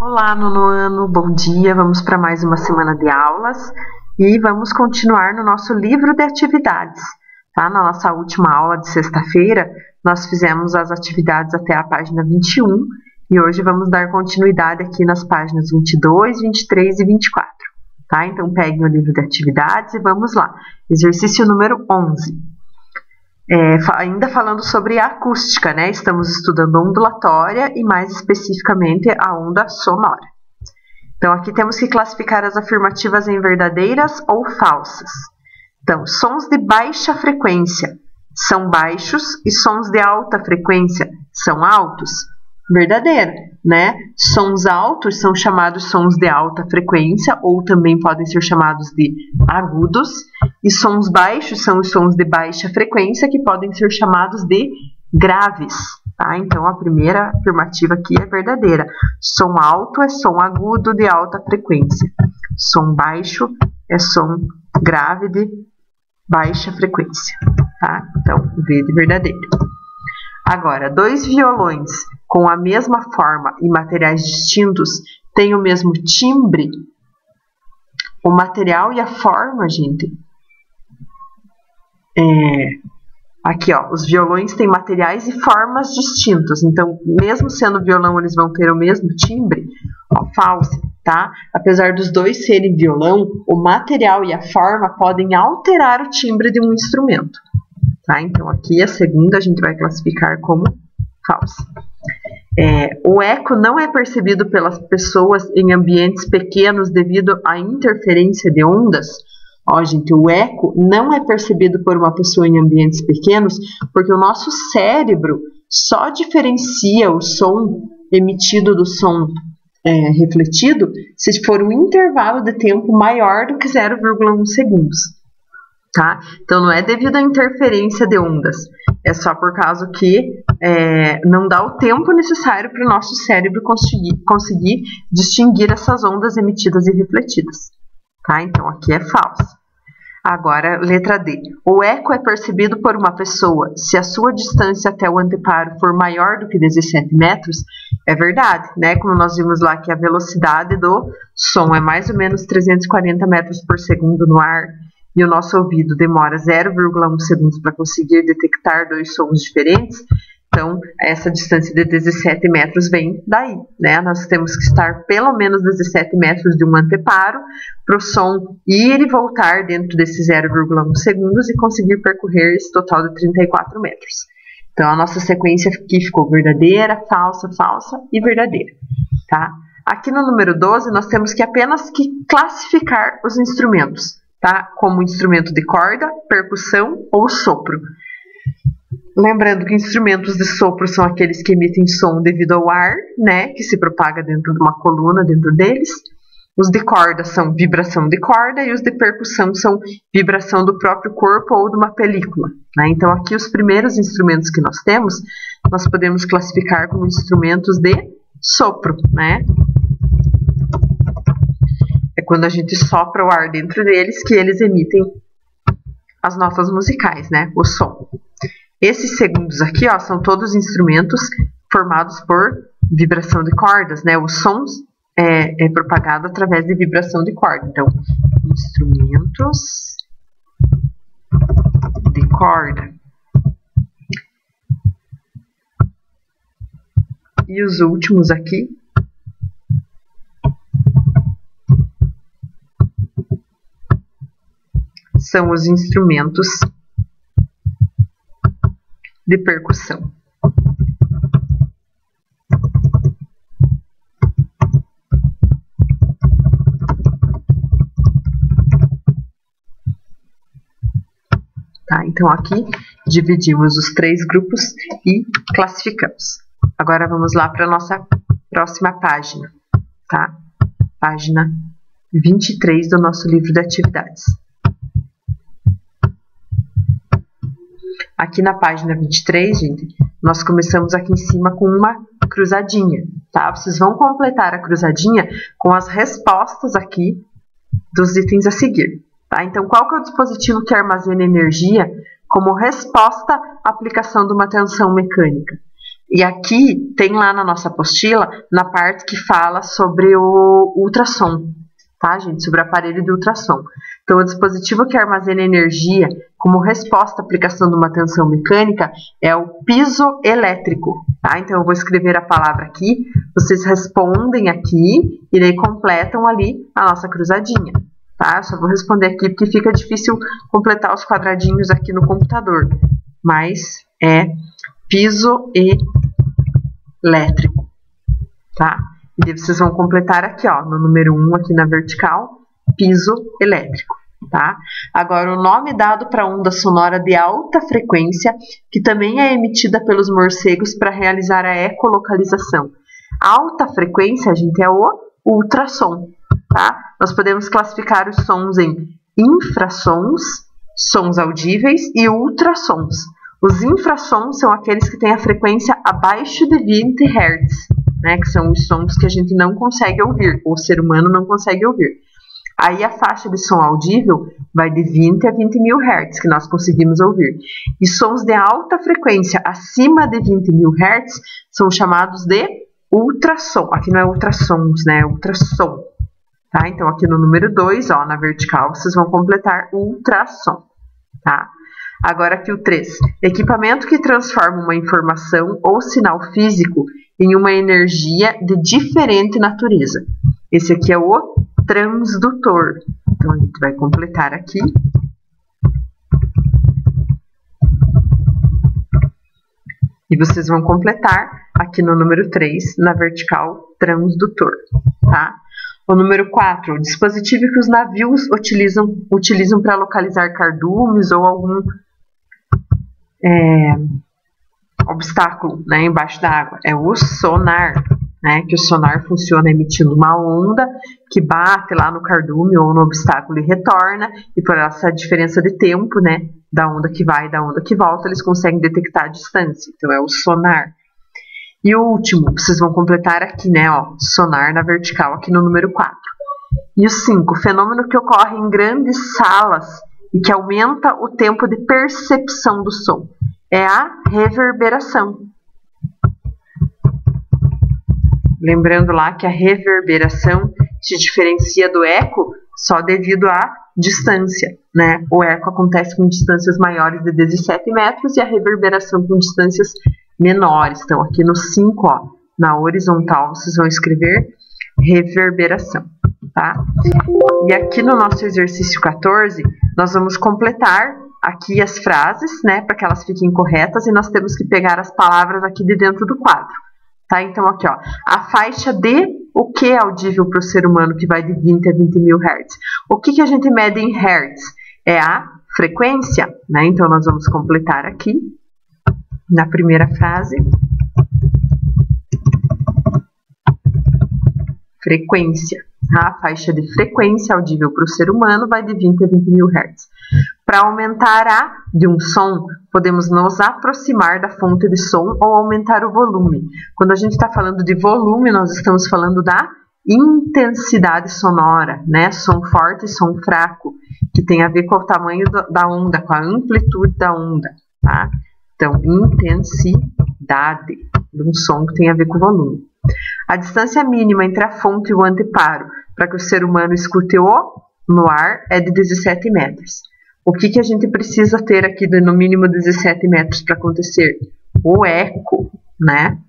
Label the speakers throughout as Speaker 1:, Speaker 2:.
Speaker 1: Olá, nono ano, bom dia. Vamos para mais uma semana de aulas e vamos continuar no nosso livro de atividades. Tá? Na nossa última aula de sexta-feira, nós fizemos as atividades até a página 21 e hoje vamos dar continuidade aqui nas páginas 22, 23 e 24. Tá? Então, peguem o livro de atividades e vamos lá. Exercício número 11. Ainda falando sobre a acústica, né? Estamos estudando ondulatória e mais especificamente a onda sonora. Então, aqui temos que classificar as afirmativas em verdadeiras ou falsas. Então, sons de baixa frequência são baixos e sons de alta frequência são altos. Verdadeira, né? Sons altos são chamados sons de alta frequência ou também podem ser chamados de agudos, e sons baixos são os sons de baixa frequência que podem ser chamados de graves, tá? Então a primeira afirmativa aqui é verdadeira. Som alto é som agudo de alta frequência. Som baixo é som grave de baixa frequência, tá? Então, V de verdadeiro. Agora, dois violões com a mesma forma e materiais distintos têm o mesmo timbre. O material e a forma, gente. Aqui, ó, os violões têm materiais e formas distintos. Então, mesmo sendo violão, eles vão ter o mesmo timbre. Ó, falso, tá? Apesar dos dois serem violão, o material e a forma podem alterar o timbre de um instrumento. Tá? Então, aqui a segunda a gente vai classificar como falsa. O eco não é percebido pelas pessoas em ambientes pequenos devido à interferência de ondas. Ó, gente, o eco não é percebido por uma pessoa em ambientes pequenos porque o nosso cérebro só diferencia o som emitido do som refletido se for um intervalo de tempo maior do que 0,1 segundos. Tá? Então, não é devido à interferência de ondas, é só por causa que não dá o tempo necessário para o nosso cérebro conseguir distinguir essas ondas emitidas e refletidas. Tá? Então, aqui é falso. Agora, letra D. O eco é percebido por uma pessoa se a sua distância até o anteparo for maior do que 17 metros. É verdade, né? Como nós vimos lá que a velocidade do som é mais ou menos 340 metros por segundo no ar, e o nosso ouvido demora 0,1 segundos para conseguir detectar dois sons diferentes, então essa distância de 17 metros vem daí, né? Nós temos que estar pelo menos 17 metros de um anteparo para o som ir e voltar dentro desse 0,1 segundos e conseguir percorrer esse total de 34 metros. Então a nossa sequência aqui ficou verdadeira, falsa, falsa e verdadeira, tá? Aqui no número 12 nós temos que apenas classificar os instrumentos. Tá? Como instrumento de corda, percussão ou sopro. Lembrando que instrumentos de sopro são aqueles que emitem som devido ao ar, né, que se propaga dentro de uma coluna dentro deles. Os de corda são vibração de corda e os de percussão são vibração do próprio corpo ou de uma película. Né? Então aqui os primeiros instrumentos que nós temos, nós podemos classificar como instrumentos de sopro, né? É quando a gente sopra o ar dentro deles que eles emitem as notas musicais, né? O som. Esses segundos aqui, ó, são todos instrumentos formados por vibração de cordas, né? Os sons é propagado através de vibração de corda. Então, instrumentos de corda. E os últimos aqui são os instrumentos de percussão. Tá, então aqui dividimos os três grupos e classificamos. Agora vamos lá para a nossa próxima página, tá? Página 23 do nosso livro de atividades. Aqui na página 23, gente, nós começamos aqui em cima com uma cruzadinha, tá? Vocês vão completar a cruzadinha com as respostas aqui dos itens a seguir, tá? Então, qual que é o dispositivo que armazena energia como resposta à aplicação de uma tensão mecânica? E aqui tem lá na nossa apostila, na parte que fala sobre o ultrassom, tá, gente? Sobre o aparelho de ultrassom. Então, o dispositivo que armazena energia como resposta à aplicação de uma tensão mecânica é o piezoelétrico, tá? Então, eu vou escrever a palavra aqui, vocês respondem aqui e daí completam ali a nossa cruzadinha, tá? Eu só vou responder aqui porque fica difícil completar os quadradinhos aqui no computador, mas é piezoelétrico, tá? E daí vocês vão completar aqui, ó, no número 1 aqui na vertical, piezoelétrico, tá? Agora, o nome dado para a onda sonora de alta frequência, que também é emitida pelos morcegos para realizar a ecolocalização. Alta frequência, gente, é o ultrassom, tá? Nós podemos classificar os sons em infrassons, sons audíveis, e ultrassons. Os infrassons são aqueles que têm a frequência abaixo de 20 Hz, né, que são os sons que a gente não consegue ouvir, ou o ser humano não consegue ouvir. Aí a faixa de som audível vai de 20 a 20 mil Hz, que nós conseguimos ouvir. E sons de alta frequência acima de 20 mil Hz são chamados de ultrassom. Aqui não é ultrassons, né, é ultrassom. Tá? Então aqui no número 2, ó, na vertical, vocês vão completar ultrassom. Tá? Agora aqui o 3. Equipamento que transforma uma informação ou sinal físico em uma energia de diferente natureza. Esse aqui é o transdutor. Então, a gente vai completar aqui. E vocês vão completar aqui no número 3, na vertical, transdutor. Tá? O número 4, dispositivo que os navios utilizam para localizar cardumes ou algum obstáculo, né, embaixo da água. É o sonar, né, que o sonar funciona emitindo uma onda que bate lá no cardume ou no obstáculo e retorna, e por essa diferença de tempo, né, da onda que vai e da onda que volta, eles conseguem detectar a distância. Então é o sonar. E o último, vocês vão completar aqui, né, ó, sonar na vertical, aqui no número 4. E o 5, fenômeno que ocorre em grandes salas e que aumenta o tempo de percepção do som. É a reverberação. Lembrando lá que a reverberação se diferencia do eco só devido à distância, né? O eco acontece com distâncias maiores de 17 metros e a reverberação com distâncias menores. Então, aqui no 5, ó, na horizontal, vocês vão escrever reverberação, tá? E aqui no nosso exercício 14, nós vamos completar aqui as frases, né, para que elas fiquem corretas, e nós temos que pegar as palavras aqui de dentro do quadro, tá? Então, aqui, ó, a faixa de o que é audível para o ser humano, que vai de 20 a 20 mil Hz. O que a gente mede em Hz? É a frequência, né? Então, nós vamos completar aqui, na primeira frase, frequência. A faixa de frequência audível para o ser humano vai de 20 a 20 mil Hz. Para aumentar a de um som, podemos nos aproximar da fonte de som ou aumentar o volume. Quando a gente está falando de volume, nós estamos falando da intensidade sonora, né? Som forte e som fraco, que tem a ver com o tamanho da onda, com a amplitude da onda, tá? Então, intensidade de um som que tem a ver com o volume. A distância mínima entre a fonte e o anteparo para que o ser humano escute no ar é de 17 metros. O que a gente precisa ter aqui de no mínimo 17 metros para acontecer? O eco, né?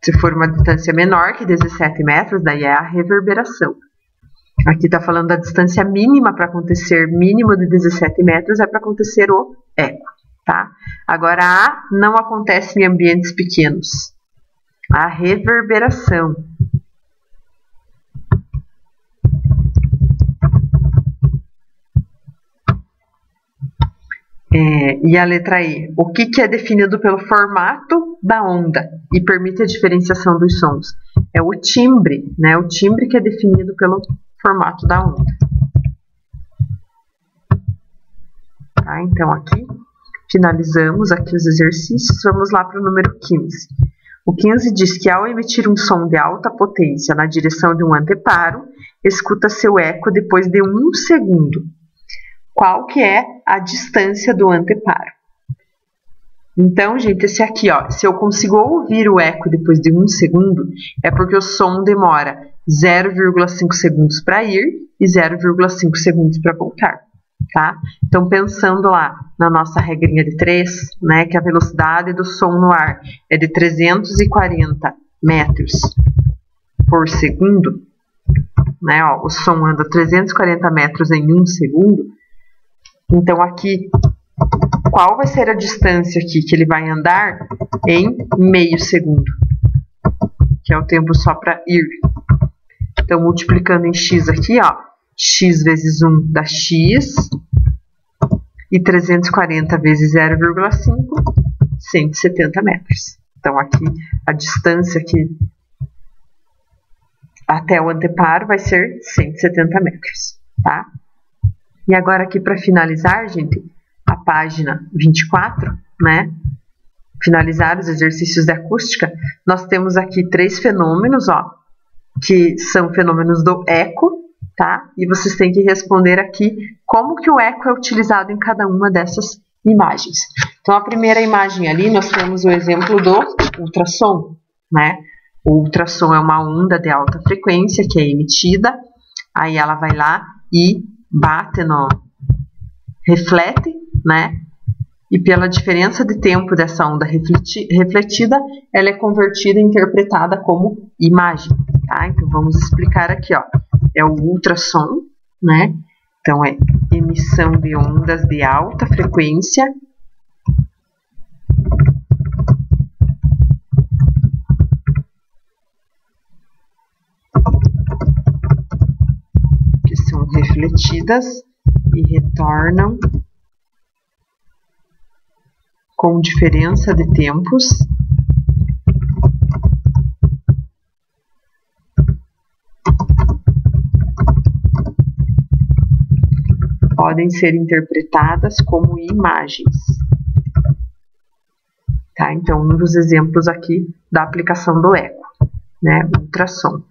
Speaker 1: Se for uma distância menor que 17 metros, daí é a reverberação. Aqui está falando da distância mínima para acontecer, mínimo de 17 metros, é para acontecer o eco, tá? Agora, a não acontece em ambientes pequenos. A reverberação. E a letra E, o que é definido pelo formato da onda e permite a diferenciação dos sons? É o timbre, né? O timbre que é definido pelo formato da onda. Tá? Então, aqui, finalizamos aqui os exercícios, vamos lá para o número 15. O 15 diz que ao emitir um som de alta potência na direção de um anteparo, escuta seu eco depois de 1 segundo. Qual que é a distância do anteparo? Então, gente, esse aqui, ó, se eu consigo ouvir o eco depois de 1 segundo, é porque o som demora 0,5 segundos para ir e 0,5 segundos para voltar, tá? Então, pensando lá na nossa regrinha de 3, né, que a velocidade do som no ar é de 340 metros por segundo, né, ó, o som anda 340 metros em 1 segundo, então aqui, qual vai ser a distância aqui que ele vai andar em meio segundo, que é o tempo só para ir. Então, multiplicando em x aqui, ó, x vezes 1 dá x, e 340 vezes 0,5, 170 metros. Então, aqui, a distância aqui até o anteparo vai ser 170 metros, tá? E agora aqui, para finalizar, gente, a página 24, né? Finalizar os exercícios de acústica, nós temos aqui 3 fenômenos, ó, que são fenômenos do eco, tá? E vocês têm que responder aqui como que o eco é utilizado em cada uma dessas imagens. Então, a primeira imagem ali, nós temos o exemplo do ultrassom, né? O ultrassom é uma onda de alta frequência que é emitida, aí ela vai lá e bate no... reflete, né? E pela diferença de tempo dessa onda refletida, ela é convertida e interpretada como imagem, tá? Então, vamos explicar aqui, ó. É o ultrassom, né? Então, é emissão de ondas de alta frequência que são refletidas e retornam com diferença de tempos podem ser interpretadas como imagens. Tá? Então, um dos exemplos aqui da aplicação do eco, né? Ultrassom.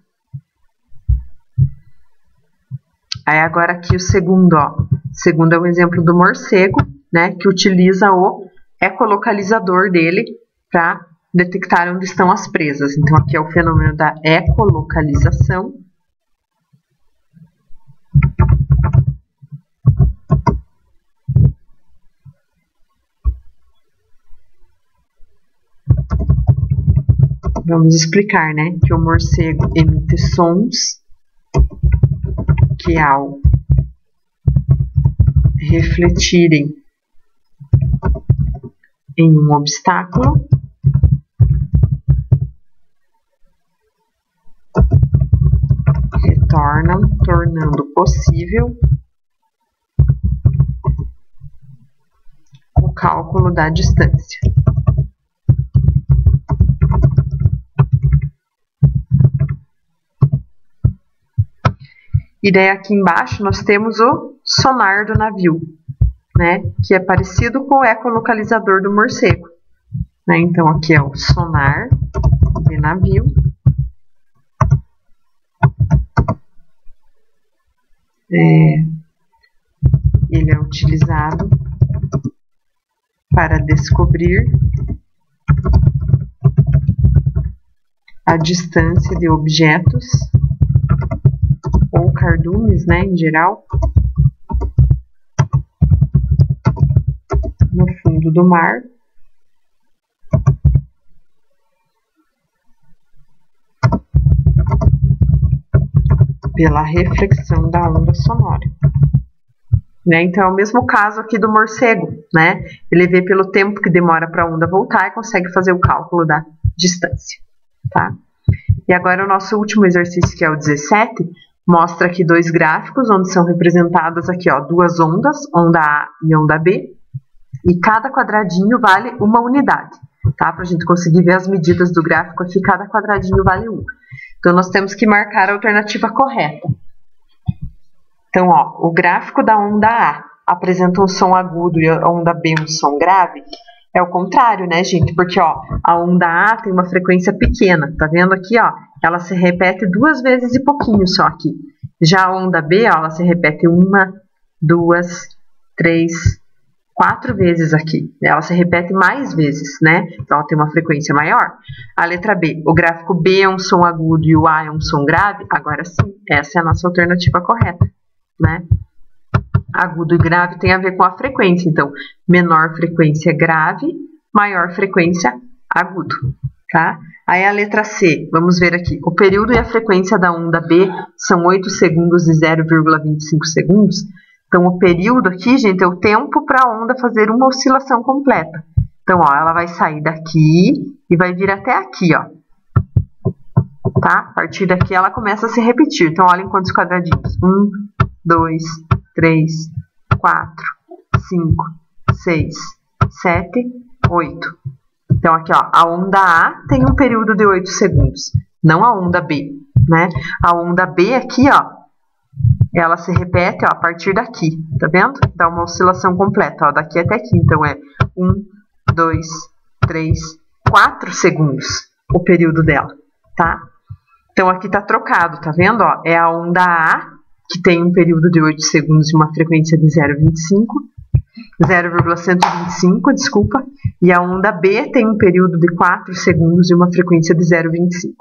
Speaker 1: Aí agora aqui o segundo, ó. O segundo é um exemplo do morcego, né? Que utiliza o ecolocalizador dele para detectar onde estão as presas. Então, aqui é o fenômeno da ecolocalização. Vamos explicar, né? Que o morcego emite sons que, ao refletirem em um obstáculo, retornam, tornando possível o cálculo da distância. E daí aqui embaixo nós temos o sonar do navio, né, que é parecido com o ecolocalizador do morcego, né? Então aqui é o sonar de navio. Ele é utilizado para descobrir a distância de objetos ou cardumes, né, em geral, no fundo do mar, pela reflexão da onda sonora. Né? Então, é o mesmo caso aqui do morcego, né? Ele vê pelo tempo que demora para a onda voltar e consegue fazer o cálculo da distância, tá? E agora o nosso último exercício, que é o 17, mostra aqui 2 gráficos, onde são representadas aqui, ó, 2 ondas, onda A e onda B, e cada quadradinho vale 1 unidade, tá? Para a gente conseguir ver as medidas do gráfico aqui, cada quadradinho vale 1. Então, nós temos que marcar a alternativa correta. Então, ó, o gráfico da onda A apresenta um som agudo e a onda B um som grave. É o contrário, né, gente? Porque, ó, a onda A tem uma frequência pequena, tá vendo aqui, ó? Ela se repete 2 vezes e pouquinho só aqui. Já a onda B, ó, ela se repete 1, 2, 3, 4 vezes aqui. Ela se repete mais vezes, né? Então, ela tem uma frequência maior. A letra B, o gráfico B é um som agudo e o A é um som grave? Agora sim, essa é a nossa alternativa correta, né? Agudo e grave tem a ver com a frequência. Então, menor frequência grave, maior frequência agudo, tá? Aí a letra C, vamos ver aqui. O período e a frequência da onda B são 8 segundos e 0,25 segundos. Então, o período aqui, gente, é o tempo para a onda fazer uma oscilação completa. Então, ó, ela vai sair daqui e vai vir até aqui, ó. Tá? A partir daqui, ela começa a se repetir. Então, olhem quantos quadradinhos. 1, 2, 3, 4, 5, 6, 7, 8. Então, aqui, ó, a onda A tem um período de 8 segundos, não a onda B, né? A onda B aqui, ó, ela se repete, ó, a partir daqui, tá vendo? Dá uma oscilação completa, ó, daqui até aqui. Então, é 1, 2, 3, 4 segundos o período dela, tá? Então, aqui tá trocado, tá vendo? Ó, é a onda A, que tem um período de 8 segundos e uma frequência de 0,125, desculpa. E a onda B tem um período de 4 segundos e uma frequência de 0,25,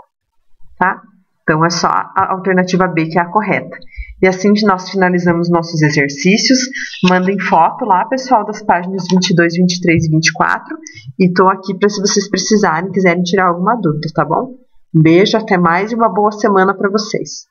Speaker 1: tá? Então, é só a alternativa B que é a correta. E assim que nós finalizamos nossos exercícios, mandem foto lá, pessoal, das páginas 22, 23 e 24. E estou aqui para se vocês precisarem, quiserem tirar alguma dúvida, tá bom? Um beijo, até mais e uma boa semana para vocês.